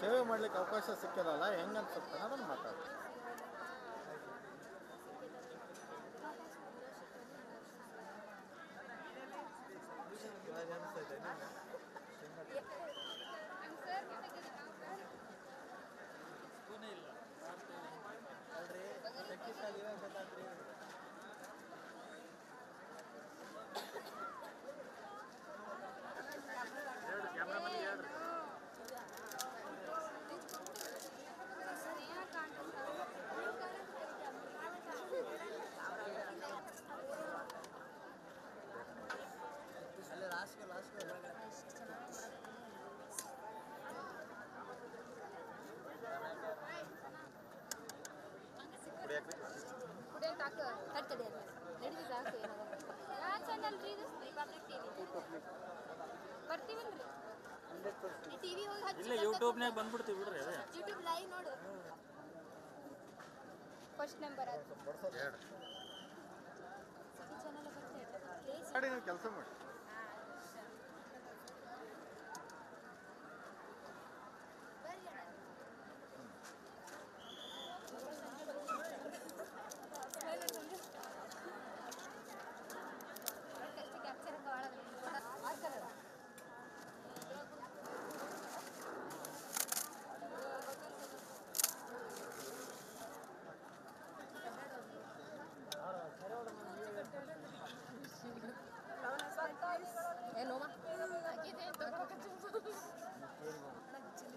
ಸೇವೆ ಮಾಡ್ಲಿಕ್ಕೆ ಅವಕಾಶ ಸಿಕ್ಕಿರಲ್ಲ, ಹೆಂಗೆ ಅನ್ಸುತ್ತೆ ಅನ್ನೋದನ್ನು ಮಾತಾಡಿ. ಯೂಟ್ಯೂಬ್ನಾಗ ಬಂದ್ಬಿಡ್ತೀವಿ ಬಿಡ್ರಿ. ಯೂಟ್ಯೂಬ್ ಲೈವ್ ನೋಡು. ಫಸ್ಟ್ ನಂಬರ್ ಕೆಲಸ ಮಾಡಿ.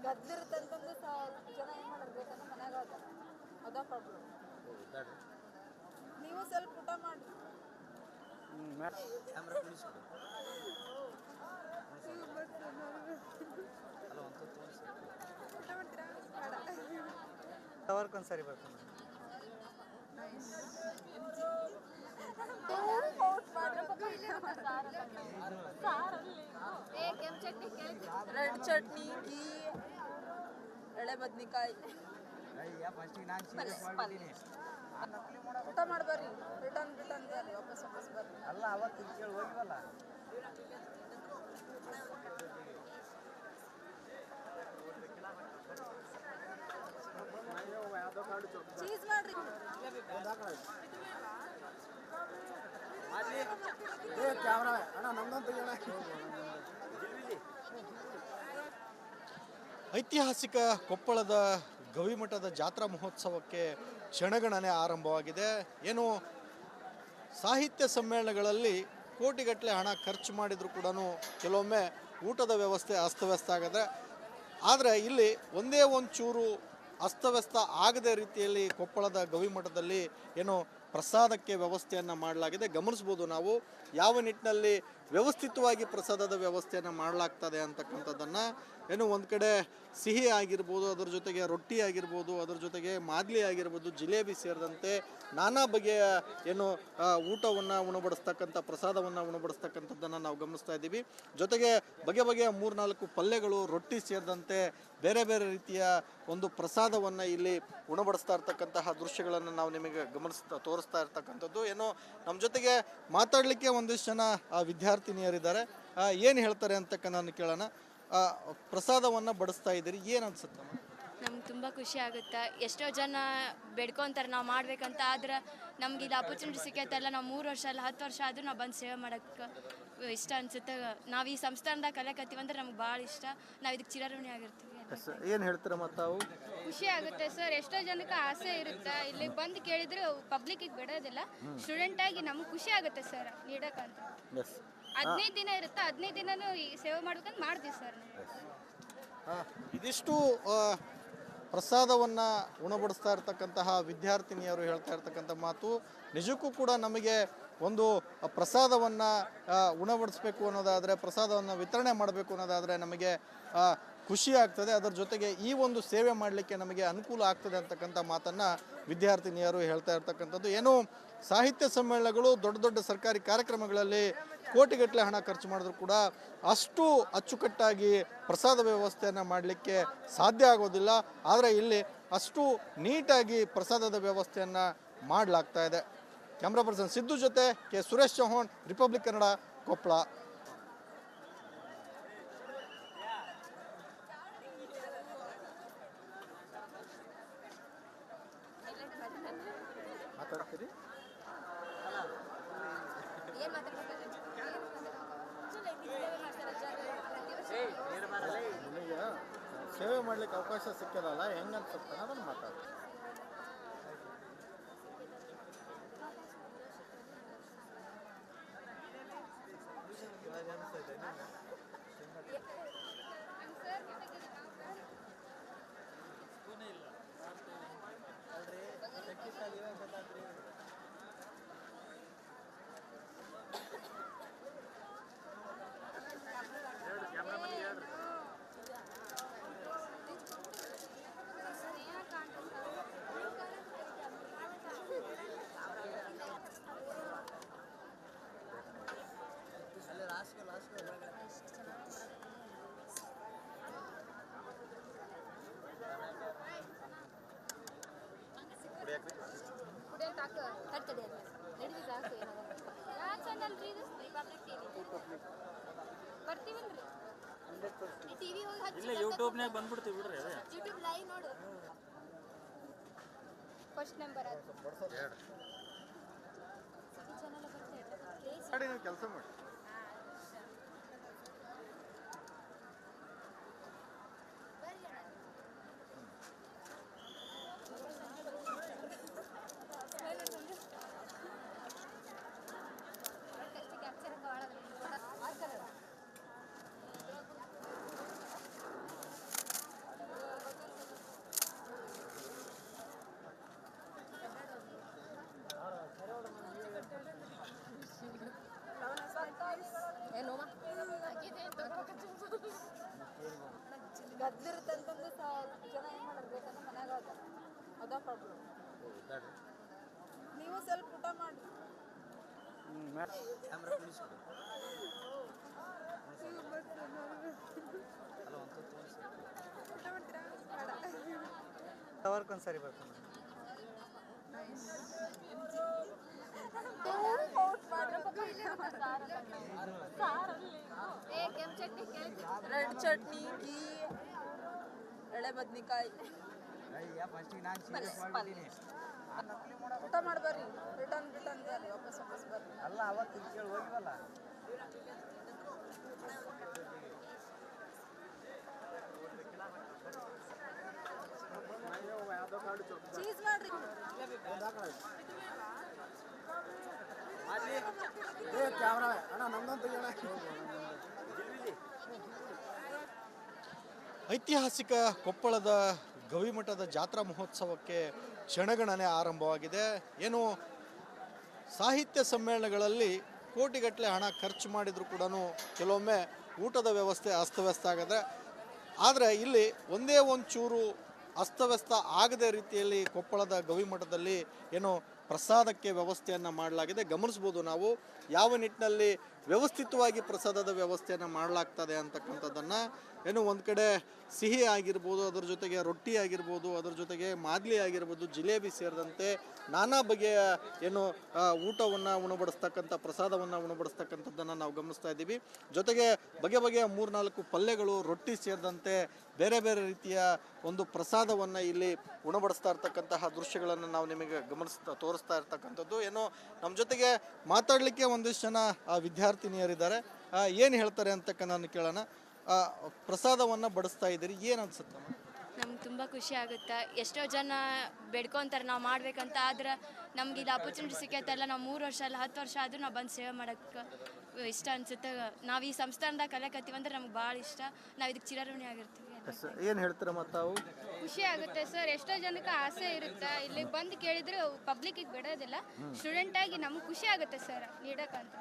ಗದ್ಲಿರುತ್ತಂತಂದು ಜನ ಏನು ಮಾಡೋದು ಬೇಕಂದ್ರೆ ಮನ್ಯಾಗ ಅದ ಪ್ರಾಬ್ಲಮ್. ನೀವು ಸ್ವಲ್ಪ ಊಟ ಮಾಡಿ. ಊಟ ಮಾಡ್ತೀರಾ? ಒಂದ್ಸರಿ ಬರ್ತೀನಿ. ರೆಡ್ ಚಟ್ನಿ, ಘೀ, ಎಳೆ ಬದ್ನಿಕಾಯಿ, ಊಟ ಮಾಡ್ಬರ್ರಿ. ರಿಟರ್ನ್ ಬರ್ರಿ, ವಾಪಸ್ ಬರ್ರಿ. ಅಲ್ಲ ಅವತ್ತು ಕೇಳಿ ಹೋಗಿವಲ್ಲ. ಚೀಸ್ ಮಾಡ್ರಿ. ಕ್ಯಾಮ್ರಾ ಅಣ್ಣ ನಮ್ದಂತ ಐತಿಹಾಸಿಕ ಕೊಪ್ಪಳದ ಗವಿಮಠದ ಜಾತ್ರಾ ಮಹೋತ್ಸವಕ್ಕೆ ಕ್ಷಣಗಣನೆ ಆರಂಭವಾಗಿದೆ. ಏನು ಸಾಹಿತ್ಯ ಸಮ್ಮೇಳನಗಳಲ್ಲಿ ಕೋಟಿಗಟ್ಟಲೆ ಹಣ ಖರ್ಚು ಮಾಡಿದರೂ ಕೂಡ ಕೆಲವೊಮ್ಮೆ ಊಟದ ವ್ಯವಸ್ಥೆ ಅಸ್ತವ್ಯಸ್ತ ಆಗಿದೆ. ಆದರೆ ಇಲ್ಲಿ ಒಂದೇ ಒಂಚೂರು ಅಸ್ತವ್ಯಸ್ತ ಆಗದ ರೀತಿಯಲ್ಲಿ ಕೊಪ್ಪಳದ ಗವಿಮಠದಲ್ಲಿ ಏನು ಪ್ರಸಾದಕ್ಕೆ ವ್ಯವಸ್ಥೆಯನ್ನು ಮಾಡಲಾಗಿದೆ. ಗಮನಿಸ್ಬೋದು ನಾವು ಯಾವ ನಿಟ್ಟಿನಲ್ಲಿ ವ್ಯವಸ್ಥಿತವಾಗಿ ಪ್ರಸಾದದ ವ್ಯವಸ್ಥೆಯನ್ನು ಮಾಡಲಾಗ್ತದೆ ಅಂತಕ್ಕಂಥದ್ದನ್ನು. ಏನು ಒಂದು ಕಡೆ ಸಿಹಿ ಆಗಿರ್ಬೋದು, ಅದರ ಜೊತೆಗೆ ರೊಟ್ಟಿ ಆಗಿರ್ಬೋದು, ಅದರ ಜೊತೆಗೆ ಮಾದ್ಲಿ ಆಗಿರ್ಬೋದು, ಜಿಲೇಬಿ ಸೇರಿದಂತೆ ನಾನಾ ಬಗೆಯ ಏನು ಊಟವನ್ನು ಉಣಬಡಿಸ್ತಕ್ಕಂಥ ಪ್ರಸಾದವನ್ನು ಉಣಬಡಿಸ್ತಕ್ಕಂಥದ್ದನ್ನು ನಾವು ಗಮನಿಸ್ತಾ ಇದ್ದೀವಿ. ಜೊತೆಗೆ ಬಗೆ ಬಗೆಯ 3-4 ಪಲ್ಯಗಳು, ರೊಟ್ಟಿ ಸೇರಿದಂತೆ ಬೇರೆ ಬೇರೆ ರೀತಿಯ ಒಂದು ಪ್ರಸಾದವನ್ನು ಇಲ್ಲಿ ಉಣಬಡಿಸ್ತಾ ಇರ್ತಕ್ಕಂತಹ ದೃಶ್ಯಗಳನ್ನು ನಾವು ನಿಮಗೆ ತೋರಿಸ್ತಾ ಇರ್ತಕ್ಕಂಥದ್ದು. ಏನು ನಮ್ಮ ಜೊತೆಗೆ ಮಾತಾಡಲಿಕ್ಕೆ ಒಂದಿಷ್ಟು ಜನ ವಿದ್ಯಾರ್ಥಿನಿಯರಿದ್ದಾರೆ. ಏನು ಹೇಳ್ತಾರೆ ಅಂತಕ್ಕನ್ನ ಕೇಳೋಣ. ಪ್ರಸಾದವನ್ನು ಬಡಿಸ್ತಾ ಇದ್ದೀರಿ, ಏನು ಅನ್ಸುತ್ತೆ? ನಮ್ಗೆ ತುಂಬ ಖುಷಿ ಆಗುತ್ತೆ. ಎಷ್ಟೋ ಜನ ಬೇಡ್ಕೊತಾರೆ ನಾವು ಮಾಡ್ಬೇಕಂತ, ಆದ್ರೆ ನಮ್ಗೆ ಇದು ಅಪರ್ಚುನಿಟಿ ಸಿಕ್ಕೈತಲ್ಲ. ನಾವು 3 ವರ್ಷ ಅಲ್ಲ 10 ವರ್ಷ ಆದರೂ ನಾವು ಬಂದು ಸೇವೆ ಮಾಡೋಕ್ಕೆ ಇಷ್ಟ ಅನ್ಸುತ್ತೆ. ನಾವು ಈ ಸಂಸ್ಥಾನದಾಗ ಕಲಿಯಕತ್ತೀವಿ ಅಂದ್ರೆ ನಮ್ಗೆ ಭಾಳ ಇಷ್ಟ. ನಾವು ಇದಕ್ಕೆ ಚಿರಋಣಿ ಆಗಿರ್ತೀವಿ. ಏನು ಹೇಳ್ತೀರಾ ಮತ್ತು ತಾವು? ಖುಷಿ ಆಗುತ್ತೆ ಸರ್. ಎಷ್ಟೋ ಜನಕ್ಕೆ ಆಸೆ ಇರುತ್ತೆ, ಇಲ್ಲಿ ಬಂದು ಕೇಳಿದ್ರೆ ಪಬ್ಲಿಕ್ಕಿಗೆ ಬಿಡೋದಿಲ್ಲ. ಸ್ಟೂಡೆಂಟ್ ಆಗಿ ನಮ್ಗೆ ಖುಷಿ ಆಗುತ್ತೆ ಸರ್ ನೀಡಕ್ಕಂತ. 15 ದಿನ ಇರುತ್ತೆ, 15 ದಿನನೂ ಈ ಸೇವೆ ಮಾಡ್ಬೇಕಂತ ಮಾಡ್ತೀವಿ ಸರ್. ಇದಿಷ್ಟು ಪ್ರಸಾದವನ್ನು ಉಣಬಡಿಸ್ತಾ ಇರ್ತಕ್ಕಂತಹ ವಿದ್ಯಾರ್ಥಿನಿಯರು ಹೇಳ್ತಾ ಇರ್ತಕ್ಕಂಥ ಮಾತು. ನಿಜಕ್ಕೂ ಕೂಡ ನಮಗೆ ಒಂದು ಪ್ರಸಾದವನ್ನು ಉಣಬಡಿಸ್ಬೇಕು ಅನ್ನೋದಾದರೆ, ಪ್ರಸಾದವನ್ನು ವಿತರಣೆ ಮಾಡಬೇಕು ಅನ್ನೋದಾದರೆ ನಮಗೆ ಖುಷಿ ಆಗ್ತದೆ. ಅದರ ಜೊತೆಗೆ ಈ ಒಂದು ಸೇವೆ ಮಾಡಲಿಕ್ಕೆ ನಮಗೆ ಅನುಕೂಲ ಆಗ್ತದೆ ಅಂತಕ್ಕಂಥ ಮಾತನ್ನು ವಿದ್ಯಾರ್ಥಿನಿಯರು ಹೇಳ್ತಾ ಇರ್ತಕ್ಕಂಥದ್ದು. ಏನು ಸಾಹಿತ್ಯ ಸಮ್ಮೇಳನಗಳು, ದೊಡ್ಡ ದೊಡ್ಡ ಸರ್ಕಾರಿ ಕಾರ್ಯಕ್ರಮಗಳಲ್ಲಿ ಕೋಟಿಗಟ್ಟಲೆ ಹಣ ಖರ್ಚು ಮಾಡಿದ್ರು ಕೂಡ ಅಷ್ಟು ಅಚ್ಚುಕಟ್ಟಾಗಿ ಪ್ರಸಾದ ವ್ಯವಸ್ಥೆಯನ್ನು ಮಾಡಲಿಕ್ಕೆ ಸಾಧ್ಯ ಆಗೋದಿಲ್ಲ. ಆದರೆ ಇಲ್ಲಿ ಅಷ್ಟು ನೀಟಾಗಿ ಪ್ರಸಾದದ ವ್ಯವಸ್ಥೆಯನ್ನು ಮಾಡಲಾಗ್ತಾ ಇದೆ. ಕ್ಯಾಮ್ರಾ ಪರ್ಸನ್ ಸಿದ್ದು ಜೊತೆ ಕೆ ಸುರೇಶ್ ಚೌಹಾಣ್, ರಿಪಬ್ಲಿಕ್ ಕನ್ನಡ, ಕೊಪ್ಪಳ. ಮಾಡ್ಲಿಕ್ಕೆ ಅವಕಾಶ ಸಿಕ್ಕಿರಲ್ಲ, ಹೆಂಗೆ ಅನ್ಸುತ್ತೆ ಅದನ್ನು ಮಾತಾಡಿ. ಇಲ್ಲೇ ಯೂಟ್ಯೂಬ್ನಾಗ ಬಂದ್ಬಿಡ್ತೀವಿ ಬಿಡ್ರಿ ಅದೇ ಯೂಟ್ಯೂಬ್ ಲೈವ್ ನೋಡು. ಫಸ್ಟ್ ನಂಬರ್ ಅದು ಮಾಡಿ ನೀವು ಕೆಲಸ ಮಾಡಿ. ಗದ್ಲಿರುತ್ತೆ ಅಂತಂದು ಜನ ಏನು ಮಾಡೋದು ಬೇಕಂದ್ರೆ ಮನ್ಯಾಗ ಹೋಗ್ತಾರೆ. ಅದ ಪ್ರಾಬ್ಲಮ್. ನೀವು ಸ್ವಲ್ಪ ಊಟ ಮಾಡಿ. ಒಂದ್ಸರಿ ಬರ್ತಾನೆ ರೆಡ್ ಚಟ್ನಿ, ಘೀ, ಎಳೆ ಬದ್ನಿಕಾಯಿ. ಊಟ ಮಾಡ್ಬರ್ರಿ, ರಿಟರ್ನ್ ಬರ್ರಿ, ವಾಪಸ್ ಬರ್ರಿ. ಅಲ್ಲ ಅವತ್ತು ಕೇಳಿ ಹೋಗಿವಲ್ಲ. ಚೀಸ್ ಮಾಡ್ರಿ. ಕ್ಯಾಮ್ರಾ ಅಣ್ಣ ನಮ್ದೊಂದು ತೆಗಿಯೋಣ. ಐತಿಹಾಸಿಕ ಕೊಪ್ಪಳದ ಗವಿಮಠದ ಜಾತ್ರಾ ಮಹೋತ್ಸವಕ್ಕೆ ಕ್ಷಣಗಣನೆ ಆರಂಭವಾಗಿದೆ. ಏನು ಸಾಹಿತ್ಯ ಸಮ್ಮೇಳನಗಳಲ್ಲಿ ಕೋಟಿಗಟ್ಟಲೆ ಹಣ ಖರ್ಚು ಮಾಡಿದರೂ ಕೂಡ ಕೆಲವೊಮ್ಮೆ ಊಟದ ವ್ಯವಸ್ಥೆ ಅಸ್ತವ್ಯಸ್ತ ಆಗಿದೆ. ಆದರೆ ಇಲ್ಲಿ ಒಂದೇ ಒಂಚೂರು ಅಸ್ತವ್ಯಸ್ತ ಆಗದ ರೀತಿಯಲ್ಲಿ ಕೊಪ್ಪಳದ ಗವಿಮಠದಲ್ಲಿ ಏನು ಪ್ರಸಾದಕ್ಕೆ ವ್ಯವಸ್ಥೆಯನ್ನು ಮಾಡಲಾಗಿದೆ. ಗಮನಿಸ್ಬೋದು ನಾವು ಯಾವ ನಿಟ್ಟಿನಲ್ಲಿ ವ್ಯವಸ್ಥಿತವಾಗಿ ಪ್ರಸಾದದ ವ್ಯವಸ್ಥೆಯನ್ನು ಮಾಡಲಾಗ್ತದೆ ಅಂತಕ್ಕಂಥದ್ದನ್ನು. ಏನು ಒಂದು ಕಡೆ ಸಿಹಿ ಆಗಿರ್ಬೋದು, ಅದರ ಜೊತೆಗೆ ರೊಟ್ಟಿ ಆಗಿರ್ಬೋದು, ಅದರ ಜೊತೆಗೆ ಮಾದ್ಲಿ ಆಗಿರ್ಬೋದು, ಜಿಲೇಬಿ ಸೇರಿದಂತೆ ನಾನಾ ಬಗೆಯ ಏನು ಊಟವನ್ನು ಉಣಬಡಿಸ್ತಕ್ಕಂಥ ಪ್ರಸಾದವನ್ನು ಉಣಬಡಿಸ್ತಕ್ಕಂಥದ್ದನ್ನು ನಾವು ಗಮನಿಸ್ತಾ ಇದ್ದೀವಿ. ಜೊತೆಗೆ ಬಗೆ ಬಗೆಯ 3-4 ಪಲ್ಯಗಳು, ರೊಟ್ಟಿ ಸೇರಿದಂತೆ ಬೇರೆ ಬೇರೆ ರೀತಿಯ ಒಂದು ಪ್ರಸಾದವನ್ನು ಇಲ್ಲಿ ಉಣಬಡಿಸ್ತಾ ಇರ್ತಕ್ಕಂತಹ ದೃಶ್ಯಗಳನ್ನು ನಾವು ನಿಮಗೆ ತೋರಿಸ್ತಾ ಇರ್ತಕ್ಕಂಥದ್ದು. ಏನು ನಮ್ಮ ಜೊತೆಗೆ ಮಾತಾಡಲಿಕ್ಕೆ ಒಂದಿಷ್ಟು ಜನ ವಿದ್ಯಾರ್ಥಿನಿಯರಿದ್ದಾರೆ. ಏನು ಹೇಳ್ತಾರೆ ಅಂತಕ್ಕಂಥ ಕೇಳೋಣ. ಪ್ರಸಾದವನ್ನು ಬಡಿಸ್ತಾ ಇದ್ದೀರಿ, ಏನು ಅನ್ಸುತ್ತೆ? ನಮ್ಗೆ ತುಂಬ ಖುಷಿ ಆಗುತ್ತೆ. ಎಷ್ಟೋ ಜನ ಬೇಡ್ಕೊತಾರೆ ನಾವು ಮಾಡ್ಬೇಕಂತ, ಆದ್ರೆ ನಮ್ಗೆ ಇದು ಅಪರ್ಚುನಿಟಿ ಸಿಕ್ಕೈತಲ್ಲ. ನಾವು 3 ವರ್ಷ ಅಲ್ಲ 10 ವರ್ಷ ಆದರೂ ನಾವು ಬಂದು ಸೇವೆ ಮಾಡೋಕ್ಕೆ ಇಷ್ಟ ಅನ್ಸುತ್ತೆ. ನಾವು ಈ ಸಂಸ್ಥಾನದಾಗ ಕಲಿಯಕತ್ತೀವಿ ಅಂದ್ರೆ ನಮ್ಗೆ ಭಾಳ ಇಷ್ಟ. ನಾವು ಇದಕ್ಕೆ ಚಿರಋಣಿ ಆಗಿರ್ತೀವಿ. ಏನು ಹೇಳ್ತೀರ ತಾವು? ಖುಷಿ ಆಗುತ್ತೆ ಸರ್. ಎಷ್ಟೋ ಜನಕ್ಕೆ ಆಸೆ ಇರುತ್ತೆ, ಇಲ್ಲಿ ಬಂದು ಕೇಳಿದ್ರೆ ಪಬ್ಲಿಕ್ಕಿಗೆ ಬಿಡೋದಿಲ್ಲ. ಸ್ಟೂಡೆಂಟ್ ಆಗಿ ನಮ್ಗೆ ಖುಷಿ ಆಗುತ್ತೆ ಸರ್ ನೀಡಕ್ಕಂತ.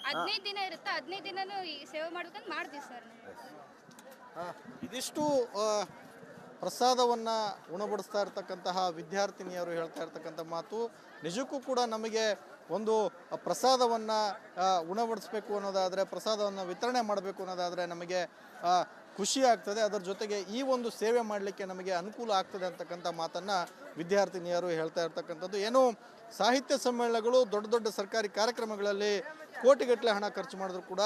15 ದಿನ ಇರುತ್ತೆ, 15 ದಿನನೂ ಈ ಸೇವೆ ಮಾಡ್ಬೇಕಂತ ಮಾಡ್ತೀವಿ ಸರ್. ಇದಿಷ್ಟು ಪ್ರಸಾದವನ್ನು ಉಣಬಡಿಸ್ತಾ ಇರ್ತಕ್ಕಂತಹ ವಿದ್ಯಾರ್ಥಿನಿಯರು ಹೇಳ್ತಾ ಇರ್ತಕ್ಕಂಥ ಮಾತು. ನಿಜಕ್ಕೂ ಕೂಡ ನಮಗೆ ಒಂದು ಪ್ರಸಾದವನ್ನು ಉಣಬಡಿಸ್ಬೇಕು ಅನ್ನೋದಾದರೆ, ಪ್ರಸಾದವನ್ನು ವಿತರಣೆ ಮಾಡಬೇಕು ಅನ್ನೋದಾದರೆ ನಮಗೆ ಖುಷಿ ಆಗ್ತದೆ. ಅದರ ಜೊತೆಗೆ ಈ ಒಂದು ಸೇವೆ ಮಾಡಲಿಕ್ಕೆ ನಮಗೆ ಅನುಕೂಲ ಆಗ್ತದೆ ಅಂತಕ್ಕಂಥ ಮಾತನ್ನು ವಿದ್ಯಾರ್ಥಿನಿಯರು ಹೇಳ್ತಾ ಇರ್ತಕ್ಕಂಥದ್ದು. ಏನು ಸಾಹಿತ್ಯ ಸಮ್ಮೇಳನಗಳು, ದೊಡ್ಡ ದೊಡ್ಡ ಸರ್ಕಾರಿ ಕಾರ್ಯಕ್ರಮಗಳಲ್ಲಿ ಕೋಟಿಗಟ್ಟಲೆ ಹಣ ಖರ್ಚು ಮಾಡಿದ್ರು ಕೂಡ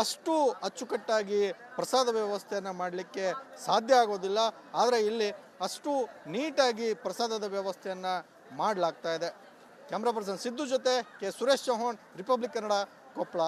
ಅಷ್ಟು ಅಚ್ಚುಕಟ್ಟಾಗಿ ಪ್ರಸಾದ ವ್ಯವಸ್ಥೆಯನ್ನು ಮಾಡಲಿಕ್ಕೆ ಸಾಧ್ಯ ಆಗೋದಿಲ್ಲ. ಆದರೆ ಇಲ್ಲಿ ಅಷ್ಟು ನೀಟಾಗಿ ಪ್ರಸಾದದ ವ್ಯವಸ್ಥೆಯನ್ನು ಮಾಡಲಾಗ್ತಾ ಇದೆ. ಕ್ಯಾಮ್ರಾ ಪರ್ಸನ್ ಸಿದ್ದು ಜೊತೆ ಕೆ ಸುರೇಶ್ ಚೌಹಾಣ್, ರಿಪಬ್ಲಿಕ್ ಕನ್ನಡ, ಕೊಪ್ಪಳ.